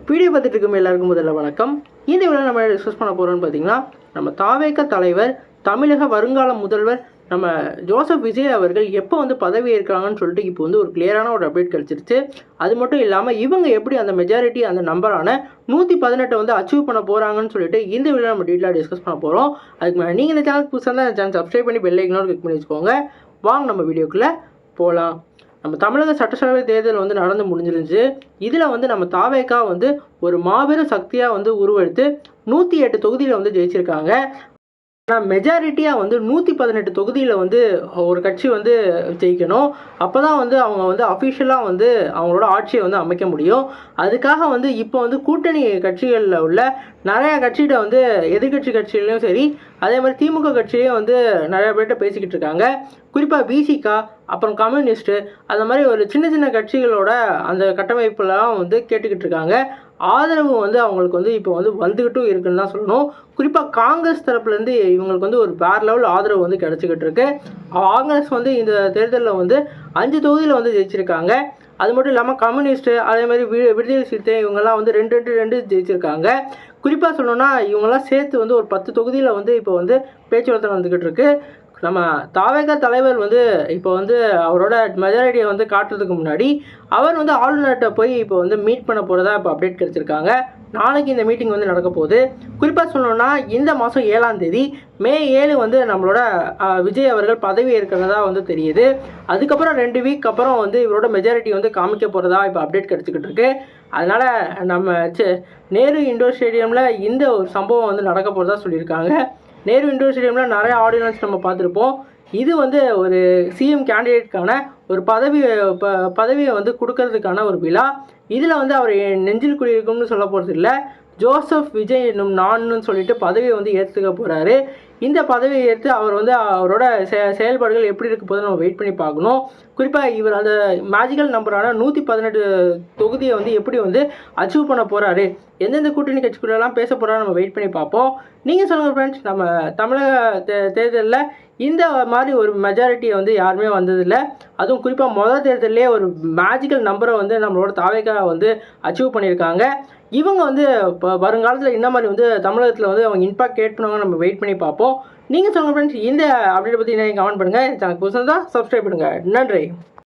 Video பார்த்துட்டு இருக்கும் எல்லாருக்கும் முதல்ல வணக்கம். இந்த வீடியோ நம்ம டிஸ்கஸ் பண்ண போகிறோம்னு பார்த்தீங்கன்னா, நம்ம தாவேக தலைவர், தமிழக வருங்கால முதல்வர் நம்ம ஜோசப் விஜய் அவர்கள் எப்போ வந்து பதவி ஏற்கிறாங்கன்னு சொல்லிட்டு இப்போ வந்து ஒரு கிளியரான ஒரு அப்டேட் கிடச்சிருச்சு. அது மட்டும் இல்லாமல் இவங்க எப்படி அந்த மெஜாரிட்டி அந்த நம்பரான 118 வந்து அச்சீவ் பண்ண போகிறாங்கன்னு சொல்லிட்டு இந்த வீடியோ நம்ம டீட்டெயிலாக டிஸ்கஸ் பண்ண போகிறோம். அதுக்கு மேலே நீங்கள் இந்த சேனல் புதுசாக தான் இந்த சேனல் சப்ஸ்கிரைப் பண்ணி பெல் ஐக்கனோட கிளிக் பண்ணி வச்சுக்கோங்க. வாங்க நம்ம வீடியோக்குள்ளே போகலாம். நம்ம தமிழக சட்டசபை தேர்தல் வந்து நடந்து முடிஞ்சிருந்துச்சு. இதில் வந்து நம்ம தாவேகா வந்து ஒரு மாபெரும் சக்தியாக வந்து உருவெடுத்து 108 தொகுதியில் வந்து ஜெயிச்சிருக்காங்க. ஆனால் மெஜாரிட்டியாக வந்து 118 தொகுதியில் வந்து ஒரு கட்சி வந்து ஜெயிக்கணும். அப்போ தான் வந்து அவங்க வந்து அஃபிஷியலாக வந்து அவங்களோட ஆட்சியை வந்து அமைக்க முடியும். அதுக்காக வந்து இப்போ வந்து கூட்டணி கட்சிகளில் உள்ள நிறையா கட்சிகிட்ட வந்து எதிர்கட்சி கட்சிகளையும் சரி, அதே மாதிரி திமுக கட்சியிலையும் வந்து நிறையா பேர்கிட்ட பேசிக்கிட்டு இருக்காங்க. குறிப்பாக பிசிகா, அப்புறம் கம்யூனிஸ்ட்டு, அந்த மாதிரி ஒரு சின்ன சின்ன கட்சிகளோட அந்த கட்டமைப்புலாம் வந்து கேட்டுக்கிட்டு இருக்காங்க. ஆதரவு வந்து அவங்களுக்கு வந்து இப்போ வந்து வந்துக்கிட்டும் இருக்குன்னு தான் சொல்லணும். குறிப்பாக காங்கிரஸ் தரப்புலேருந்து இவங்களுக்கு வந்து ஒரு வேறு லெவல் ஆதரவு வந்து கிடச்சிக்கிட்டு இருக்கு. காங்கிரஸ் வந்து இந்த தேர்தலில் வந்து 5 தொகுதியில் வந்து ஜெயிச்சிருக்காங்க. அது மட்டும் இல்லாமல் கம்யூனிஸ்ட்டு, அதே மாதிரி விடுதலை சிறுத்தை இவங்கெல்லாம் வந்து 2 ஜெயிச்சிருக்காங்க. குறிப்பாக சொல்லணும்னா இவங்கெல்லாம் சேர்த்து வந்து ஒரு 10 தொகுதியில் வந்து இப்போ வந்து பேச்சுவார்த்தை வந்துக்கிட்டு இருக்கு. நம்ம தாவேகா தலைவர் வந்து இப்போ வந்து அவரோட மெஜாரிட்டியை வந்து காட்டுறதுக்கு முன்னாடி அவர் வந்து ஆளுநர்கிட்ட போய் இப்போ வந்து மீட் பண்ண போகிறதா இப்போ அப்டேட் கிடச்சிருக்காங்க. நாளைக்கு இந்த மீட்டிங் வந்து நடக்க போகுது. குறிப்பாக சொல்லணும்னா இந்த மாதம் 7ஆம் தேதி மே 7 வந்து நம்மளோட விஜய் அவர்கள் பதவி ஏற்கிறதா வந்து தெரியுது. அதுக்கப்புறம் 2 வீக் அப்புறம் வந்து இவரோட மெஜாரிட்டி வந்து காமிக்க போகிறதா இப்போ அப்டேட் கிடச்சிக்கிட்டு இருக்கு. அதனால் நம்ம நேரு இண்டோர் ஸ்டேடியமில் இந்த ஒரு சம்பவம் வந்து நடக்க போகிறதா சொல்லியிருக்காங்க. நேரு இண்டோர் ஸ்டேடியமில் நிறைய ஆடியன்ஸ் நம்ம பார்த்துருப்போம். இது வந்து ஒரு சிஎம் கேண்டிடேட்கான ஒரு பதவியை வந்து கொடுக்கறதுக்கான ஒரு விழா. இதில் வந்து அவர் நெஞ்சில் குடியிருக்கும்னு சொல்ல போகிறது இல்லை, ஜோசப் விஜய் என்னும் நான்னு சொல்லிட்டு பதவியை வந்து ஏற்றுக்க போகிறாரு. இந்த பதவியை ஏற்று அவர் வந்து அவரோட செயல்பாடுகள் எப்படி இருக்க போது நம்ம வெயிட் பண்ணி பார்க்கணும். குறிப்பாக இவர் அந்த மேஜிக்கல் நம்பரான 118 தொகுதியை வந்து எப்படி வந்து அச்சீவ் பண்ண போகிறாரு, எந்தெந்த கூட்டணி கட்சிக்குள்ளெல்லாம் பேச போகிறாரு நம்ம வெயிட் பண்ணி பார்ப்போம். நீங்கள் சொல்லுங்கள் ஃப்ரெண்ட்ஸ், நம்ம தமிழக தேர்தலில் இந்த மாதிரி ஒரு மெஜாரிட்டியை வந்து யாருமே வந்ததில்லை. அதுவும் குறிப்பாக முதல் தேர்தலே ஒரு மேஜிக்கல் நம்பரை வந்து நம்மளோட தாவேகா வந்து அச்சீவ் பண்ணியிருக்காங்க. இவங்க வந்து இப்போ வருங்காலத்தில் இந்த மாதிரி வந்து தமிழகத்தில் வந்து அவங்க இம்பாக்ட் கிரியேட் பண்ணுவாங்க நம்ம வெயிட் பண்ணி பார்ப்போம். நீங்கள் சொல்லுங்கள் ஃப்ரெண்ட்ஸ், இந்த அப்டேட் பற்றி நீங்கள் கமெண்ட் பண்ணுங்கள். சேனல் புதுசாக தான் சப்ஸ்கிரைப் பண்ணுங்கள். நன்றி.